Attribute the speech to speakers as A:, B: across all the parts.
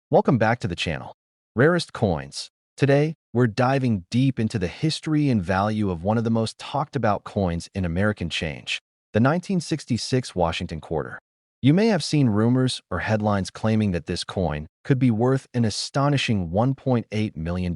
A: Welcome back to the channel. Rarest Coins. Today, we're diving deep into the history and value of one of the most talked about coins in American change, the 1966 Washington quarter. You may have seen rumors or headlines claiming that this coin could be worth an astonishing $1.8 million.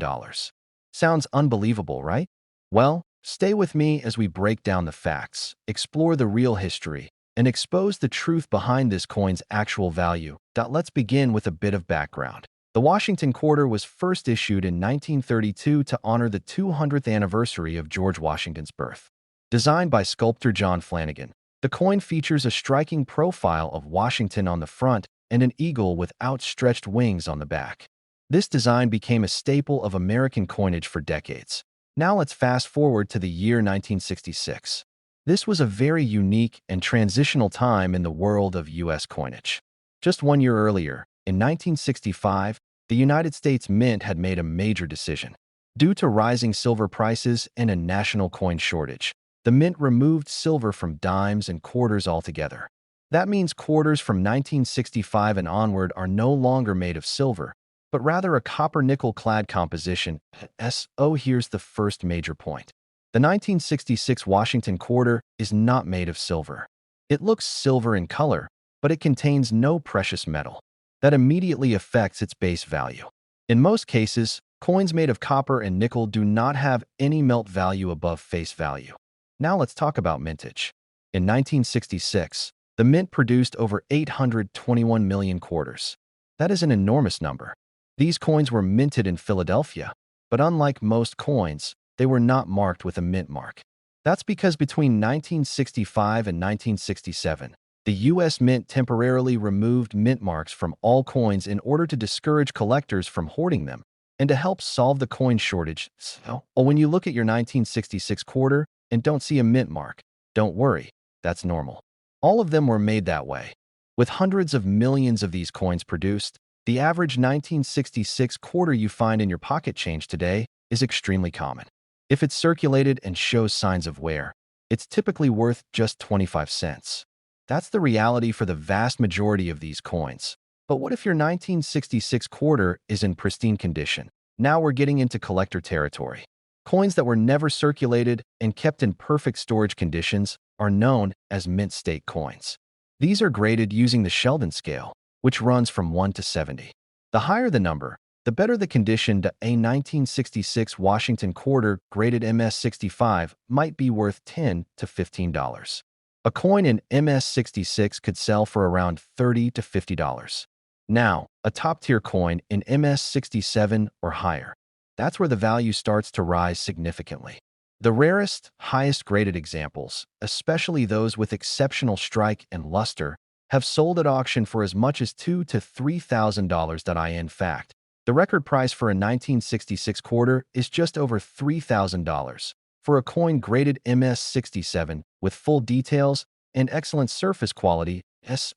A: Sounds unbelievable, right? Well, stay with me as we break down the facts, explore the real history, and expose the truth behind this coin's actual value. Let's begin with a bit of background. The Washington quarter was first issued in 1932 to honor the 200th anniversary of George Washington's birth. Designed by sculptor John Flanagan, the coin features a striking profile of Washington on the front and an eagle with outstretched wings on the back. This design became a staple of American coinage for decades. Now let's fast forward to the year 1966. This was a very unique and transitional time in the world of U.S. coinage. Just 1 year earlier, in 1965, the United States Mint had made a major decision. Due to rising silver prices and a national coin shortage, the Mint removed silver from dimes and quarters altogether. That means quarters from 1965 and onward are no longer made of silver, but rather a copper-nickel-clad composition. Here's the first major point. The 1966 Washington quarter is not made of silver. It looks silver in color, but it contains no precious metal. That immediately affects its base value. In most cases, coins made of copper and nickel do not have any melt value above face value. Now let's talk about mintage. In 1966, the Mint produced over 821 million quarters. That is an enormous number. These coins were minted in Philadelphia, but unlike most coins, they were not marked with a mint mark. That's because between 1965 and 1967, the U.S. Mint temporarily removed mint marks from all coins in order to discourage collectors from hoarding them and to help solve the coin shortage. So, when you look at your 1966 quarter and don't see a mint mark, don't worry, that's normal. All of them were made that way. With hundreds of millions of these coins produced, the average 1966 quarter you find in your pocket change today is extremely common. If it's circulated and shows signs of wear, it's typically worth just 25 cents. That's the reality for the vast majority of these coins. But what if your 1966 quarter is in pristine condition? Now we're getting into collector territory. Coins that were never circulated and kept in perfect storage conditions are known as mint state coins. These are graded using the Sheldon scale, which runs from 1 to 70. The higher the number, the better the condition. A 1966 Washington quarter graded MS-65 might be worth $10 to $15. A coin in MS-66 could sell for around $30 to $50. Now, a top-tier coin in MS-67 or higher. That's where the value starts to rise significantly. The rarest, highest-graded examples, especially those with exceptional strike and luster, have sold at auction for as much as $2,000 to $3,000. In fact, the record price for a 1966 quarter is just over $3,000 for a coin graded MS-67 with full details and excellent surface quality.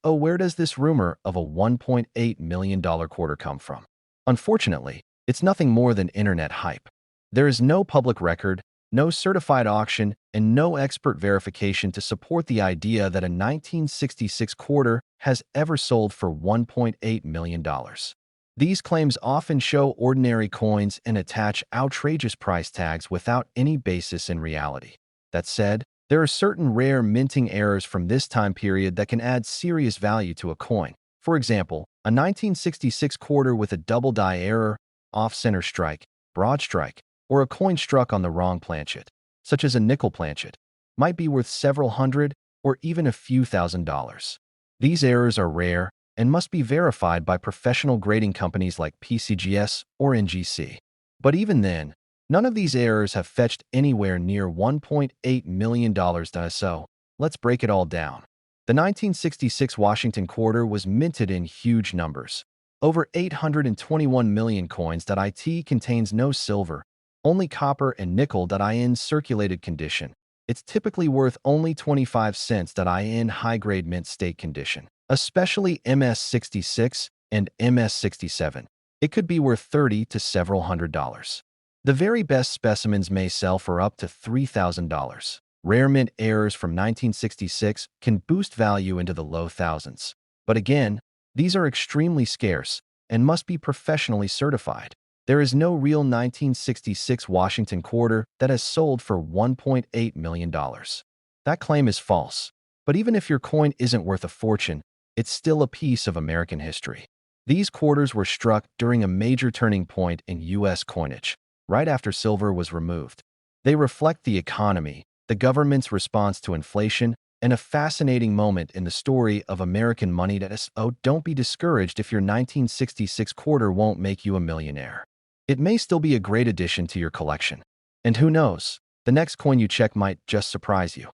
A: Where does this rumor of a $1.8 million quarter come from? Unfortunately, it's nothing more than internet hype. There is no public record, no certified auction, and no expert verification to support the idea that a 1966 quarter has ever sold for $1.8 million. These claims often show ordinary coins and attach outrageous price tags without any basis in reality. That said, there are certain rare minting errors from this time period that can add serious value to a coin. For example, a 1966 quarter with a double die error, off-center strike, broad strike, or a coin struck on the wrong planchet, such as a nickel planchet, might be worth several hundred or even a few $1,000s. These errors are rare and must be verified by professional grading companies like PCGS or NGC. But even then, none of these errors have fetched anywhere near $1.8 million. So, let's break it all down. The 1966 Washington quarter was minted in huge numbers. Over 821 million coins. It contains no silver, only copper and nickel. In circulated condition, it's typically worth only 25 cents. In high-grade mint state condition, especially MS-66 and MS-67, it could be worth $30 to several $100. The very best specimens may sell for up to $3,000. Rare mint errors from 1966 can boost value into the low thousands. But again, these are extremely scarce and must be professionally certified. There is no real 1966 Washington quarter that has sold for $1.8 million. That claim is false. But even if your coin isn't worth a fortune, it's still a piece of American history. These quarters were struck during a major turning point in U.S. coinage, right after silver was removed. They reflect the economy, the government's response to inflation, and a fascinating moment in the story of American money that is, oh, don't be discouraged if your 1966 quarter won't make you a millionaire. It may still be a great addition to your collection. And who knows, the next coin you check might just surprise you.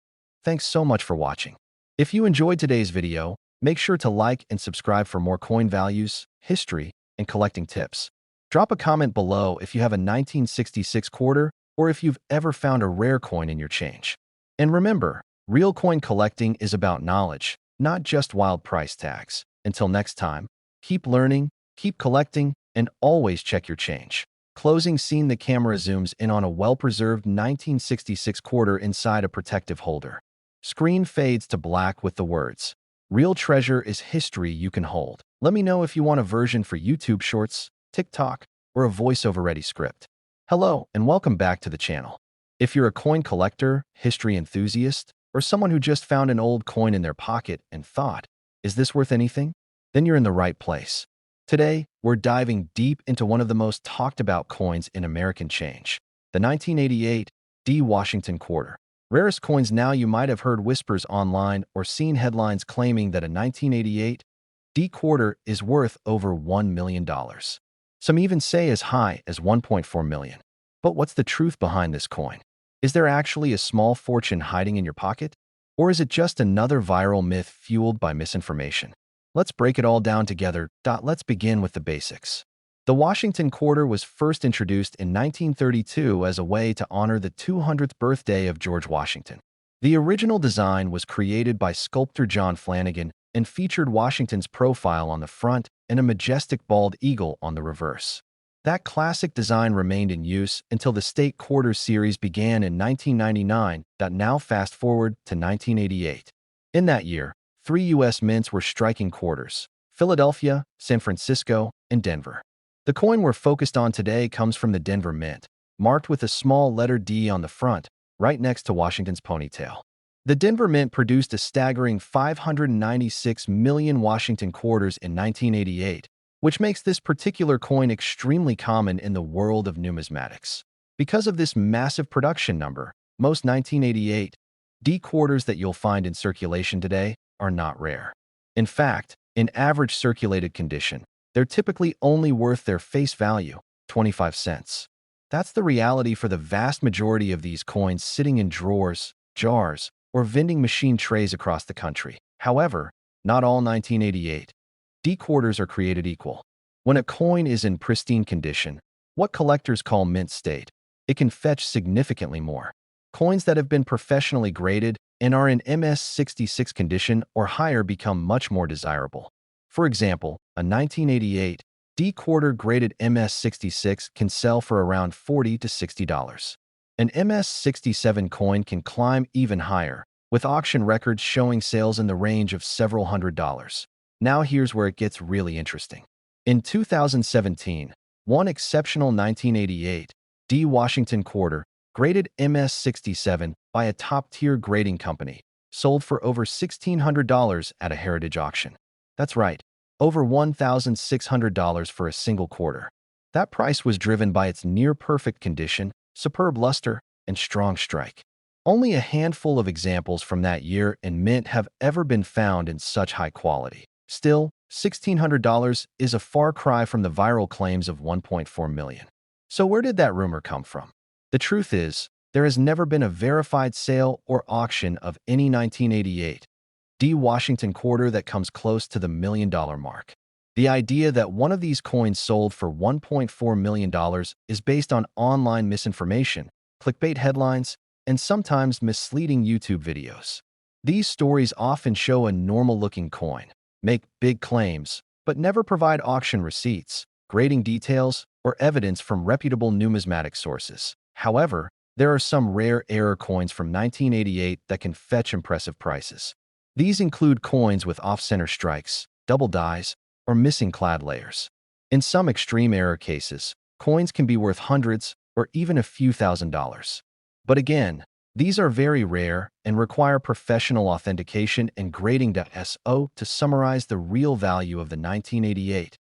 A: Thanks so much for watching. If you enjoyed today's video, make sure to like and subscribe for more coin values, history, and collecting tips. Drop a comment below if you have a 1966 quarter or if you've ever found a rare coin in your change. And remember, real coin collecting is about knowledge, not just wild price tags. Until next time, keep learning, keep collecting, and always check your change. Closing scene. The camera zooms in on a well-preserved 1966 quarter inside a protective holder. Screen fades to black with the words, "Real treasure is history you can hold." Let me know if you want a version for YouTube Shorts, TikTok, or a voiceover-ready script. Hello, and welcome back to the channel. If you're a coin collector, history enthusiast, or someone who just found an old coin in their pocket and thought, is this worth anything? Then you're in the right place. Today, we're diving deep into one of the most talked about coins in American change, the 1988 D Washington quarter. Rarest coins. Now, you might have heard whispers online or seen headlines claiming that a 1988 D quarter is worth over $1 million. Some even say as high as 1.4 million. But what's the truth behind this coin? Is there actually a small fortune hiding in your pocket? Or is it just another viral myth fueled by misinformation? Let's break it all down together. Let's begin with the basics. The Washington quarter was first introduced in 1932 as a way to honor the 200th birthday of George Washington. The original design was created by sculptor John Flanagan and featured Washington's profile on the front and a majestic bald eagle on the reverse. That classic design remained in use until the State Quarter series began in 1999. Now fast forward to 1988. In that year, 3 U.S. mints were striking quarters: Philadelphia, San Francisco, and Denver. The coin we're focused on today comes from the Denver Mint, marked with a small letter D on the front, right next to Washington's ponytail. The Denver Mint produced a staggering 596 million Washington quarters in 1988, which makes this particular coin extremely common in the world of numismatics. Because of this massive production number, most 1988 D quarters that you'll find in circulation today are not rare. In fact, in average circulated condition, they're typically only worth their face value, 25 cents. That's the reality for the vast majority of these coins sitting in drawers, jars, or vending machine trays across the country. However, not all 1988 D quarters are created equal. When a coin is in pristine condition, what collectors call mint state, it can fetch significantly more. Coins that have been professionally graded and are in MS66 condition or higher become much more desirable. For example, a 1988 D quarter graded MS66 can sell for around $40 to $60. An MS67 coin can climb even higher, with auction records showing sales in the range of several $100s. Now here's where it gets really interesting. In 2017, one exceptional 1988 D Washington quarter, graded MS67 by a top-tier grading company, sold for over $1,600 at a heritage auction. That's right, over $1,600 for a single quarter. That price was driven by its near-perfect condition, superb luster, and strong strike. Only a handful of examples from that year in mint have ever been found in such high quality. Still, $1,600 is a far cry from the viral claims of 1.4 million. So where did that rumor come from? The truth is, there has never been a verified sale or auction of any 1988 D Washington quarter that comes close to the $1 million mark. The idea that one of these coins sold for $1.4 million is based on online misinformation, clickbait headlines, and sometimes misleading YouTube videos. These stories often show a normal-looking coin, make big claims, but never provide auction receipts, grading details, or evidence from reputable numismatic sources. However, there are some rare error coins from 1988 that can fetch impressive prices. These include coins with off-center strikes, double dies, or missing clad layers. In some extreme error cases, coins can be worth hundreds or even a few $1,000s. But again, these are very rare and require professional authentication and grading.so to summarize the real value of the 1988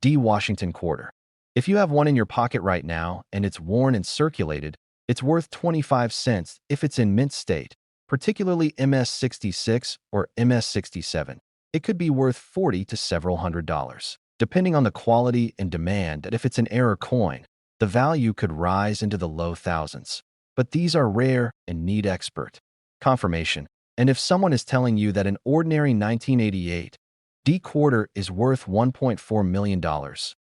A: D Washington quarter. If you have one in your pocket right now and it's worn and circulated, it's worth 25 cents if it's in mint state, particularly MS-66 or MS-67. It could be worth 40 to several $100s. Depending on the quality and demand, and if it's an error coin, the value could rise into the low thousands. But these are rare and need expert confirmation. And if someone is telling you that an ordinary 1988 D quarter is worth $1.4 million,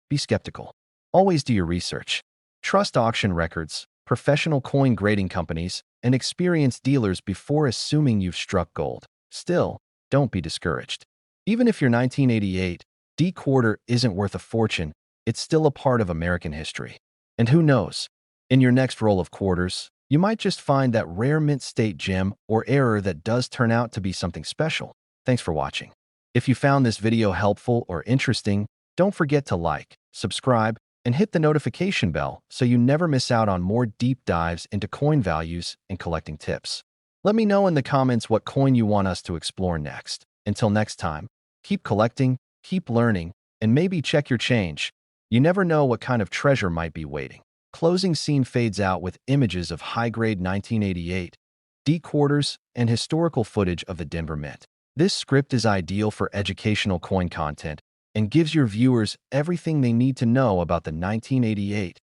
A: be skeptical. Always do your research. Trust auction records, professional coin grading companies, and experienced dealers before assuming you've struck gold. Still, don't be discouraged. Even if your 1988 D quarter isn't worth a fortune, it's still a part of American history. And who knows, in your next roll of quarters, you might just find that rare mint state gem or error that does turn out to be something special. Thanks for watching. If you found this video helpful or interesting, don't forget to like, subscribe, and hit the notification bell so you never miss out on more deep dives into coin values and collecting tips. Let me know in the comments what coin you want us to explore next. Until next time, keep collecting, keep learning, and maybe check your change. You never know what kind of treasure might be waiting. Closing scene fades out with images of high-grade 1988 D quarters and historical footage of the Denver Mint. This script is ideal for educational coin content and gives your viewers everything they need to know about the 1988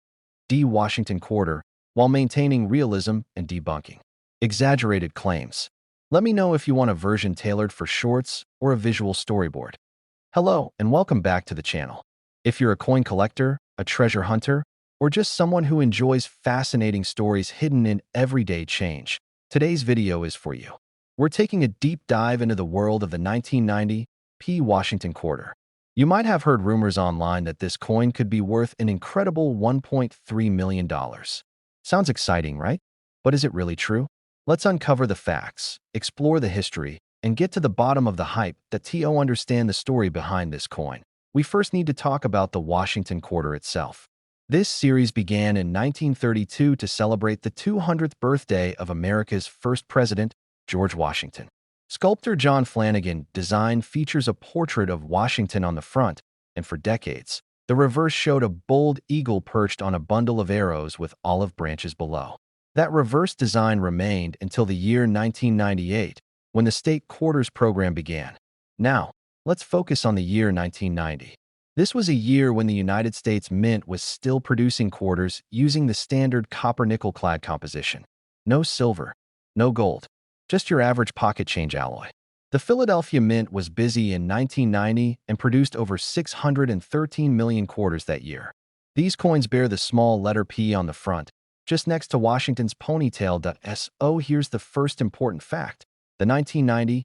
A: D Washington quarter while maintaining realism and debunking exaggerated claims. Let me know if you want a version tailored for shorts or a visual storyboard. Hello, and welcome back to the channel. If you're a coin collector, a treasure hunter, or just someone who enjoys fascinating stories hidden in everyday change, today's video is for you. We're taking a deep dive into the world of the 1990 P Washington quarter. You might have heard rumors online that this coin could be worth an incredible $1.3 million. Sounds exciting, right? But is it really true? Let's uncover the facts, explore the history, and get to the bottom of the hype to understand the story behind this coin. We first need to talk about the Washington quarter itself. This series began in 1932 to celebrate the 200th birthday of America's first president, George Washington. Sculptor John Flanagan design features a portrait of Washington on the front, and for decades, the reverse showed a bold eagle perched on a bundle of arrows with olive branches below. That reverse design remained until the year 1998, when the state quarters program began. Now, let's focus on the year 1990. This was a year when the United States Mint was still producing quarters using the standard copper-nickel clad composition. No silver, no gold, just your average pocket change alloy. The Philadelphia Mint was busy in 1990 and produced over 613 million quarters that year. These coins bear the small letter P on the front, just next to Washington's ponytail.so. Here's the first important fact. The 1990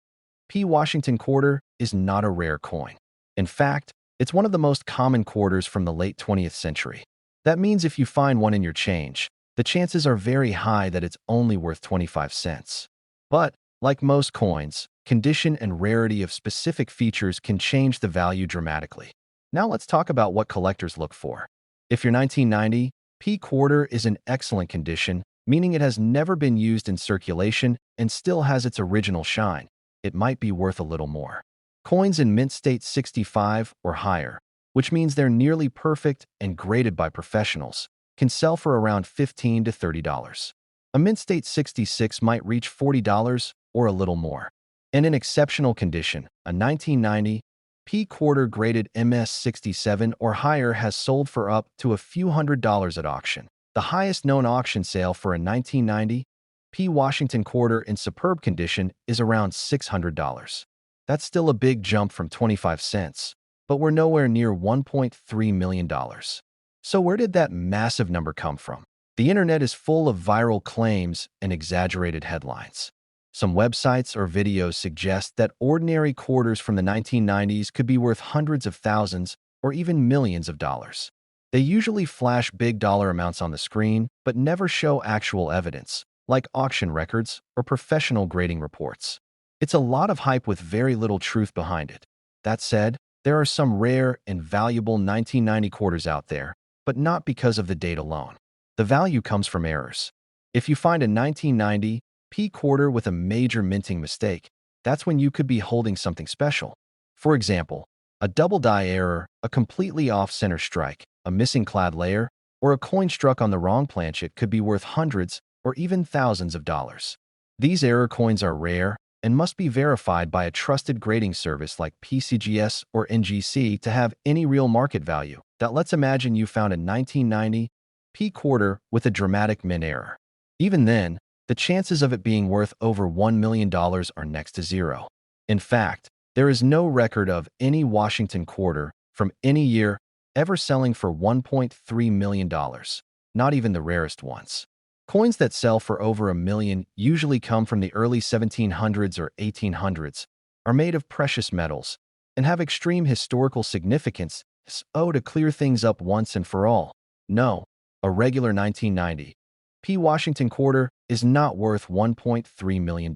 A: P Washington quarter is not a rare coin. In fact, it's one of the most common quarters from the late 20th century. That means if you find one in your change, the chances are very high that it's only worth 25 cents. But, like most coins, condition and rarity of specific features can change the value dramatically. Now let's talk about what collectors look for. If your 1990 P quarter is in excellent condition, meaning it has never been used in circulation and still has its original shine, it might be worth a little more. Coins in mint state 65 or higher, which means they're nearly perfect and graded by professionals, can sell for around $15 to $30. A mint state 66 might reach $40 or a little more. And in exceptional condition, a 1990 P quarter graded MS-67 or higher has sold for up to a few $100s at auction. The highest known auction sale for a 1990 P Washington quarter in superb condition is around $600. That's still a big jump from 25 cents, but we're nowhere near $1.3 million. So where did that massive number come from? The internet is full of viral claims and exaggerated headlines. Some websites or videos suggest that ordinary quarters from the 1990s could be worth hundreds of thousands or even millions of dollars. They usually flash big dollar amounts on the screen, but never show actual evidence, like auction records or professional grading reports. It's a lot of hype with very little truth behind it. That said, There are some rare and valuable 1990 quarters out there, but not because of the date alone. The value comes from errors. If you find a 1990 P quarter with a major minting mistake, that's when you could be holding something special. For example, a double die error, a completely off-center strike, a missing clad layer, or a coin struck on the wrong planchet could be worth hundreds or even thousands of dollars. These error coins are rare and must be verified by a trusted grading service like PCGS or NGC to have any real market value. That let's imagine you found a 1990 P quarter with a dramatic min error. Even then, the chances of it being worth over $1 million are next to zero. In fact, there is no record of any Washington quarter from any year ever selling for $1.3 million, not even the rarest ones. Coins that sell for over $1 million usually come from the early 1700s or 1800s, are made of precious metals, and have extreme historical significance. So to clear things up once and for all, no, a regular 1990 P Washington quarter is not worth $1.3 million.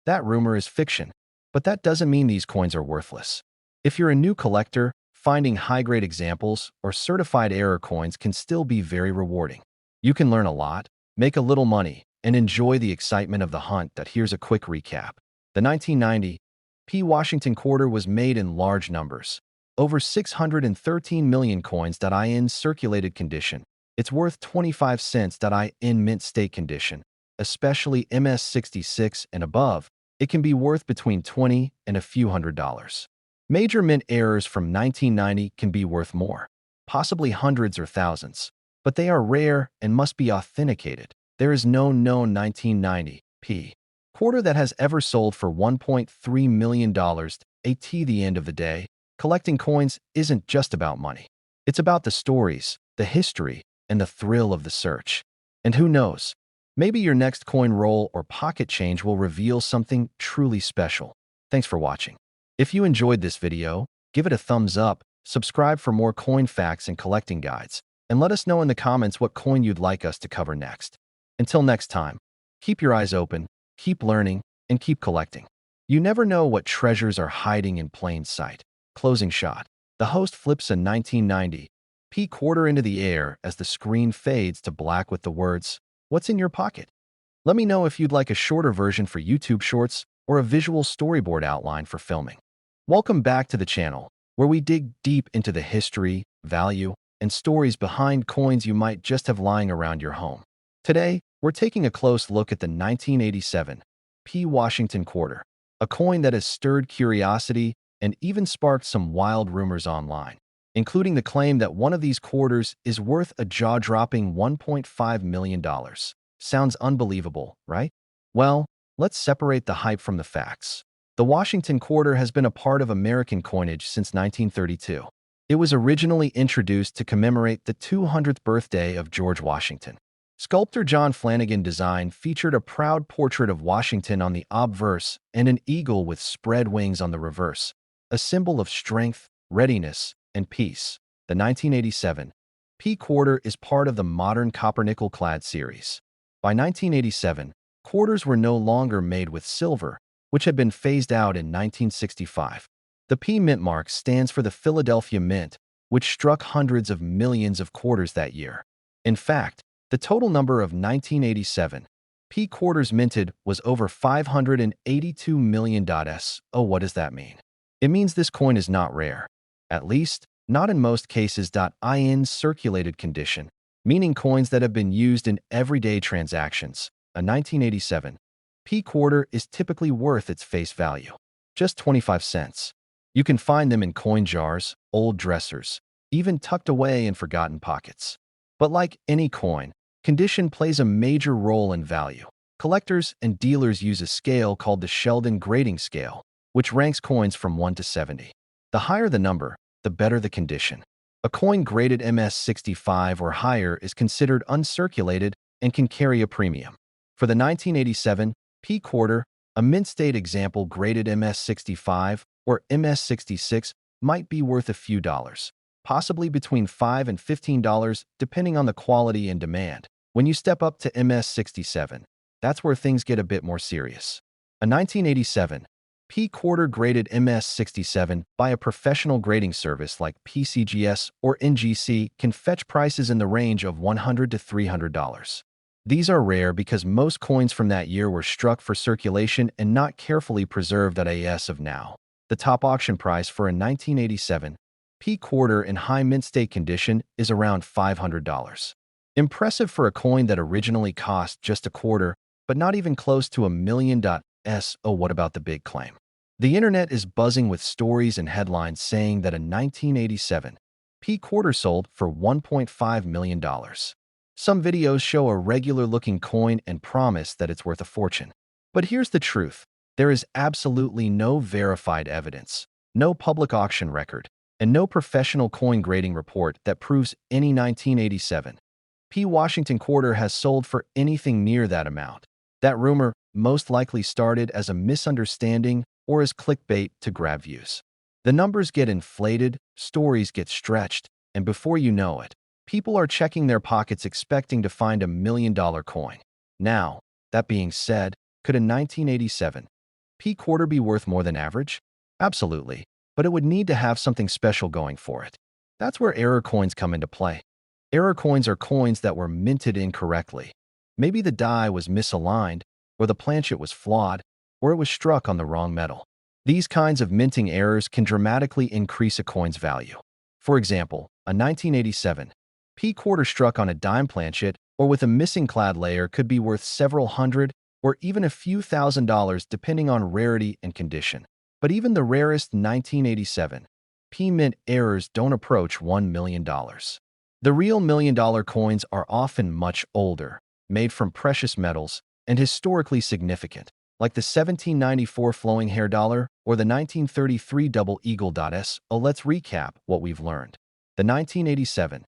A: That rumor is fiction, but that doesn't mean these coins are worthless. If you're a new collector, finding high-grade examples or certified error coins can still be very rewarding. You can learn a lot, make a little money, and enjoy the excitement of the hunt. Here's a quick recap. The 1990 P Washington quarter was made in large numbers. Over 613 million coins in circulated condition. It's worth 25 cents in mint state condition. Especially MS66 and above, it can be worth between $20 and a few $100s. Major mint errors from 1990 can be worth more, possibly hundreds or thousands, but they are rare and must be authenticated. There is no known 1990 P quarter that has ever sold for $1.3 million. At the end of the day, collecting coins isn't just about money. It's about the stories, the history, and the thrill of the search. And who knows, maybe your next coin roll or pocket change will reveal something truly special. Thanks for watching. If you enjoyed this video, give it a thumbs up, subscribe for more coin facts and collecting guides, and let us know in the comments what coin you'd like us to cover next. Until next time, keep your eyes open, keep learning, and keep collecting. You never know what treasures are hiding in plain sight. Closing shot. The host flips a 1990 P quarter into the air as the screen fades to black with the words, "What's in your pocket?" Let me know if you'd like a shorter version for YouTube Shorts or a visual storyboard outline for filming. Welcome back to the channel, where we dig deep into the history, value, and stories behind coins you might just have lying around your home. Today, we're taking a close look at the 1987 P Washington quarter, a coin that has stirred curiosity and even sparked some wild rumors online, including the claim that one of these quarters is worth a jaw-dropping $1.5 million. Sounds unbelievable, right? Well, let's separate the hype from the facts. The Washington quarter has been a part of American coinage since 1932. It was originally introduced to commemorate the 200th birthday of George Washington. Sculptor John Flanagan design featured a proud portrait of Washington on the obverse and an eagle with spread wings on the reverse, a symbol of strength, readiness, and peace. The 1987 P quarter is part of the modern copper-nickel clad series. By 1987, quarters were no longer made with silver, which had been phased out in 1965. The P mint mark stands for the Philadelphia Mint, which struck hundreds of millions of quarters that year. In fact, the total number of 1987 P quarters minted was over 582 million. Oh, what does that mean? It means this coin is not rare. At least, not in most cases. In circulated condition, meaning coins that have been used in everyday transactions. A 1987 P quarter is typically worth its face value, just 25 cents. You can find them in coin jars, old dressers, even tucked away in forgotten pockets. But like any coin, condition plays a major role in value. Collectors and dealers use a scale called the Sheldon grading scale, which ranks coins from 1 to 70. The higher the number, the better the condition. A coin graded MS65 or higher is considered uncirculated and can carry a premium. For the 1987 P quarter, a mint state example graded MS65 or MS66 might be worth a few dollars, possibly between $5 and $15 depending on the quality and demand. When you step up to MS67, that's where things get a bit more serious. A 1987 P quarter graded MS67 by a professional grading service like PCGS or NGC can fetch prices in the range of $100 to $300. These are rare because most coins from that year were struck for circulation and not carefully preserved as of now. The top auction price for a 1987 P quarter in high mint state condition is around $500. Impressive for a coin that originally cost just a quarter, but not even close to $1 million. Oh, what about the big claim? The internet is buzzing with stories and headlines saying that a 1987 P quarter sold for $1.5 million. Some videos show a regular-looking coin and promise that it's worth a fortune. But here's the truth. There is absolutely no verified evidence, no public auction record, and no professional coin grading report that proves any 1987 P Washington quarter has sold for anything near that amount. That rumor most likely started as a misunderstanding or as clickbait to grab views. The numbers get inflated, stories get stretched, and before you know it, people are checking their pockets expecting to find a $1 million coin. Now, that being said, could a 1987 P quarter be worth more than average? Absolutely, but it would need to have something special going for it. That's where error coins come into play. Error coins are coins that were minted incorrectly. Maybe the die was misaligned, or the planchet was flawed, or it was struck on the wrong metal. These kinds of minting errors can dramatically increase a coin's value. For example, a 1987 P quarter struck on a dime planchet or with a missing clad layer could be worth several hundred or even a few $1,000s depending on rarity and condition. But even the rarest 1987 P mint errors don't approach $1 million. The real $1 million coins are often much older, made from precious metals, and historically significant, like the 1794 flowing hair dollar or the 1933 double eagle. Let's recap what we've learned. The 1987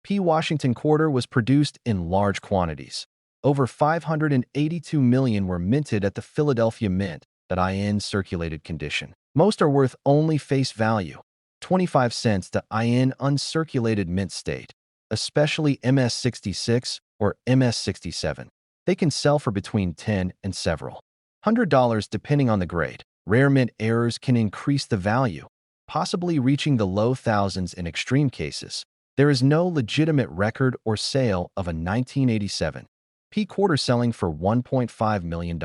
A: P Washington quarter was produced in large quantities. Over 582 million were minted at the Philadelphia Mint, in circulated condition. Most are worth only face value, 25 cents in uncirculated mint state, especially MS66 or MS67. They can sell for between $10 and several $100 depending on the grade. Rare mint errors can increase the value, possibly reaching the low thousands in extreme cases. There is no legitimate record or sale of a 1987 P quarter selling for $1.5 million.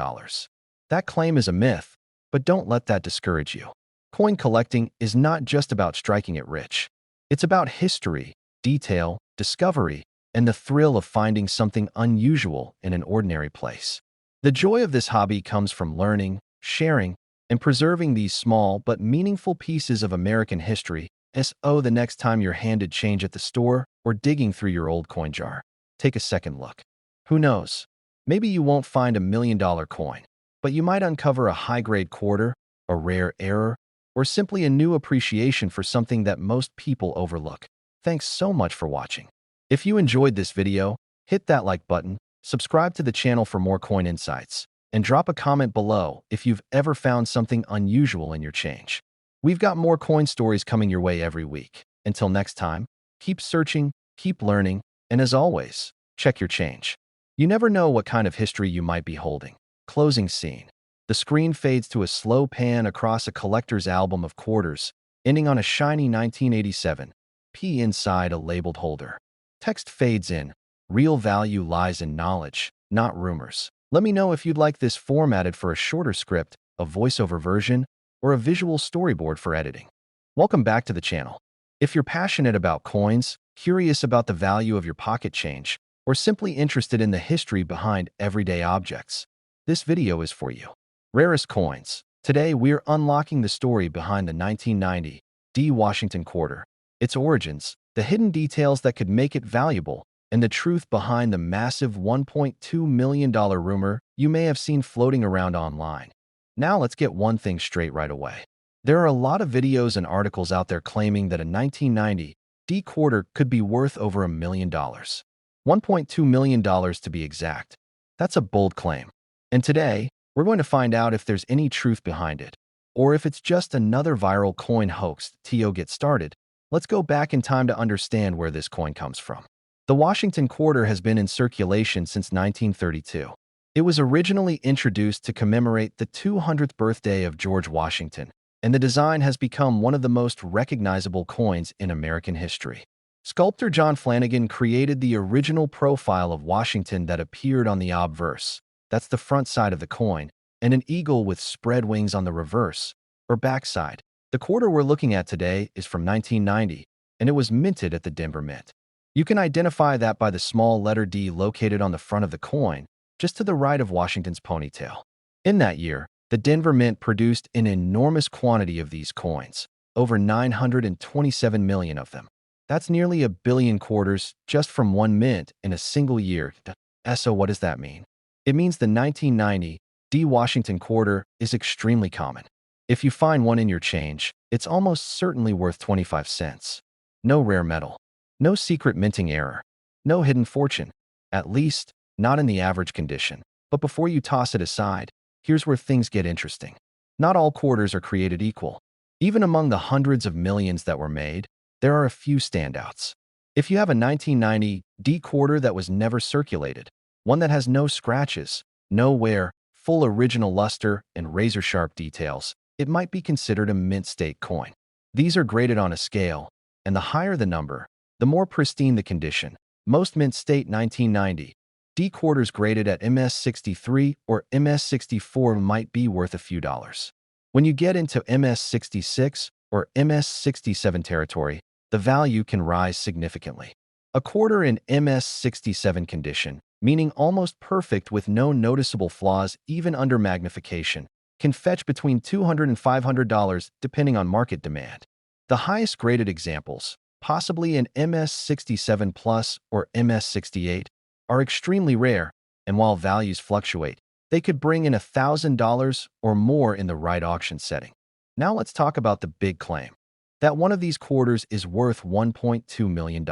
A: That claim is a myth, but don't let that discourage you. Coin collecting is not just about striking it rich. It's about history, detail, discovery, and the thrill of finding something unusual in an ordinary place. The joy of this hobby comes from learning, sharing, and preserving these small but meaningful pieces of American history. The next time you're handed change at the store or digging through your old coin jar, take a second look. Who knows? Maybe you won't find a $1 million coin, but you might uncover a high-grade quarter, a rare error, or simply a new appreciation for something that most people overlook. Thanks so much for watching. If you enjoyed this video, hit that like button, subscribe to the channel for more coin insights, and drop a comment below if you've ever found something unusual in your change. We've got more coin stories coming your way every week. Until next time, keep searching, keep learning, and as always, check your change. You never know what kind of history you might be holding. Closing scene. The screen fades to a slow pan across a collector's album of quarters, ending on a shiny 1987 P inside a labeled holder. Text fades in. Real value lies in knowledge, not rumors. Let me know if you'd like this formatted for a shorter script, a voiceover version, or a visual storyboard for editing. Welcome back to the channel. If you're passionate about coins, curious about the value of your pocket change, or simply interested in the history behind everyday objects, this video is for you. Rarest coins. Today, we're unlocking the story behind the 1990 D Washington quarter, its origins, the hidden details that could make it valuable, and the truth behind the massive $1.2 million rumor you may have seen floating around online. Now let's get one thing straight right away. There are a lot of videos and articles out there claiming that a 1990 D quarter could be worth over $1 million. $1.2 million to be exact. That's a bold claim. And today, we're going to find out if there's any truth behind it, or if it's just another viral coin hoax. To get started, let's go back in time to understand where this coin comes from. The Washington quarter has been in circulation since 1932. It was originally introduced to commemorate the 200th birthday of George Washington, and the design has become one of the most recognizable coins in American history. Sculptor John Flanagan created the original profile of Washington that appeared on the obverse. That's the front side of the coin, and an eagle with spread wings on the reverse, or backside. The quarter we're looking at today is from 1990, and it was minted at the Denver Mint. You can identify that by the small letter D located on the front of the coin, just to the right of Washington's ponytail. In that year, the Denver Mint produced an enormous quantity of these coins, over 927 million of them. That's nearly a billion quarters just from one mint in a single year. So what does that mean? It means the 1990 D Washington quarter is extremely common. If you find one in your change, it's almost certainly worth 25 cents. No rare metal. No secret minting error. No hidden fortune. At least, not in the average condition. But before you toss it aside, here's where things get interesting. Not all quarters are created equal. Even among the hundreds of millions that were made, there are a few standouts. If you have a 1990 D quarter that was never circulated, one that has no scratches, no wear, full original luster, and razor-sharp details, it might be considered a mint state coin. These are graded on a scale, and the higher the number, the more pristine the condition. Most mint state 1990 D quarters graded at MS63 or MS64 might be worth a few dollars. When you get into MS66 or MS67 territory, the value can rise significantly. A quarter in MS67 condition, meaning almost perfect with no noticeable flaws even under magnification, can fetch between $200 and $500 depending on market demand. The highest graded examples, possibly an MS67 Plus or MS68, are extremely rare, and while values fluctuate, they could bring in $1,000 or more in the right auction setting. Now let's talk about the big claim, that one of these quarters is worth $1.2 million.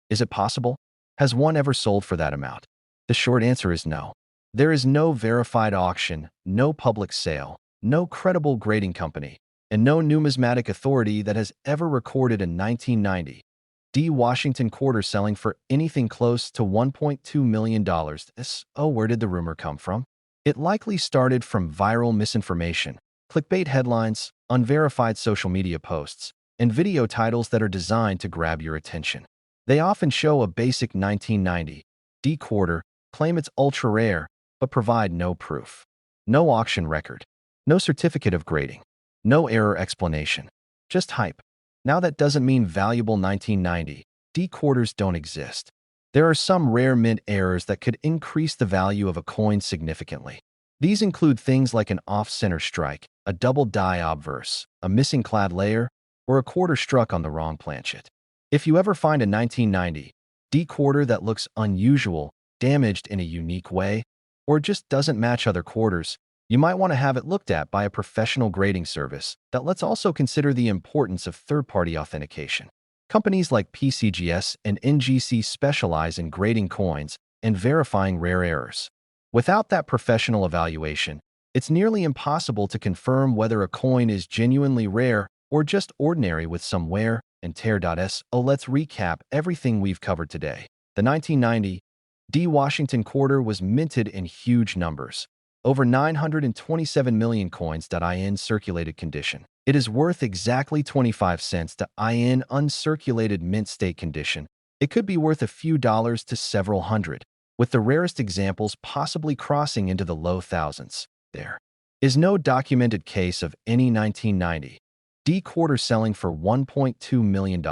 A: Is it possible? Has one ever sold for that amount? The short answer is no. There is no verified auction, no public sale, no credible grading company, and no numismatic authority that has ever recorded a 1990 D Washington quarter selling for anything close to $1.2 million. Where did the rumor come from? It likely started from viral misinformation, clickbait headlines, unverified social media posts, and video titles that are designed to grab your attention. They often show a basic 1990 D quarter, claim it's ultra rare, but provide no proof. No auction record. No certificate of grading. No error explanation. Just hype. Now that doesn't mean valuable 1990 D quarters don't exist. There are some rare mint errors that could increase the value of a coin significantly. These include things like an off-center strike, a double die obverse, a missing clad layer, or a quarter struck on the wrong planchet. If you ever find a 1990 D quarter that looks unusual, damaged in a unique way, or just doesn't match other quarters, you might want to have it looked at by a professional grading service. Let's also consider the importance of third-party authentication. Companies like PCGS and NGC specialize in grading coins and verifying rare errors. Without that professional evaluation, it's nearly impossible to confirm whether a coin is genuinely rare or just ordinary with some wear and tear. Let's recap everything we've covered today. The 1990 D Washington quarter was minted in huge numbers. Over 927 million coins. In circulated condition. It is worth exactly 25 cents. In uncirculated mint state condition, it could be worth a few dollars to several hundred, with the rarest examples possibly crossing into the low thousands. There is no documented case of any 1990 D quarter selling for $1.2 million.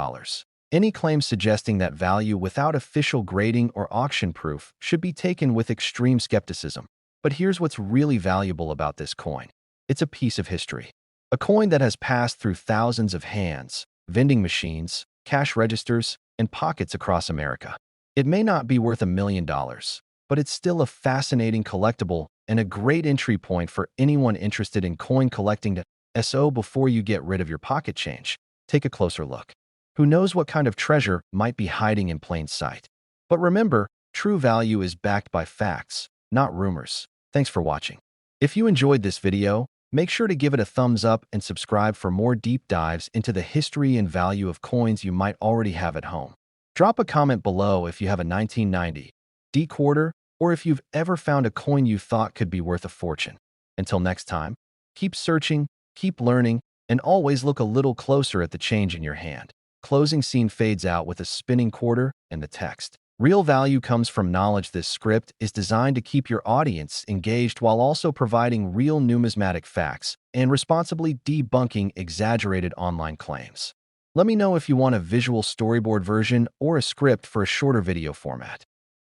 A: Any claims suggesting that value without official grading or auction proof should be taken with extreme skepticism. But here's what's really valuable about this coin. It's a piece of history. A coin that has passed through thousands of hands, vending machines, cash registers, and pockets across America. It may not be worth $1 million, but it's still a fascinating collectible and a great entry point for anyone interested in coin collecting. Before you get rid of your pocket change, take a closer look. Who knows what kind of treasure might be hiding in plain sight? But remember, true value is backed by facts, not rumors. Thanks for watching. If you enjoyed this video, make sure to give it a thumbs up and subscribe for more deep dives into the history and value of coins you might already have at home. Drop a comment below if you have a 1990 D quarter or if you've ever found a coin you thought could be worth a fortune. Until next time, keep searching, keep learning, and always look a little closer at the change in your hand. Closing scene fades out with a spinning quarter and the text. Real value comes from knowledge. This script is designed to keep your audience engaged while also providing real numismatic facts and responsibly debunking exaggerated online claims. Let me know if you want a visual storyboard version or a script for a shorter video format.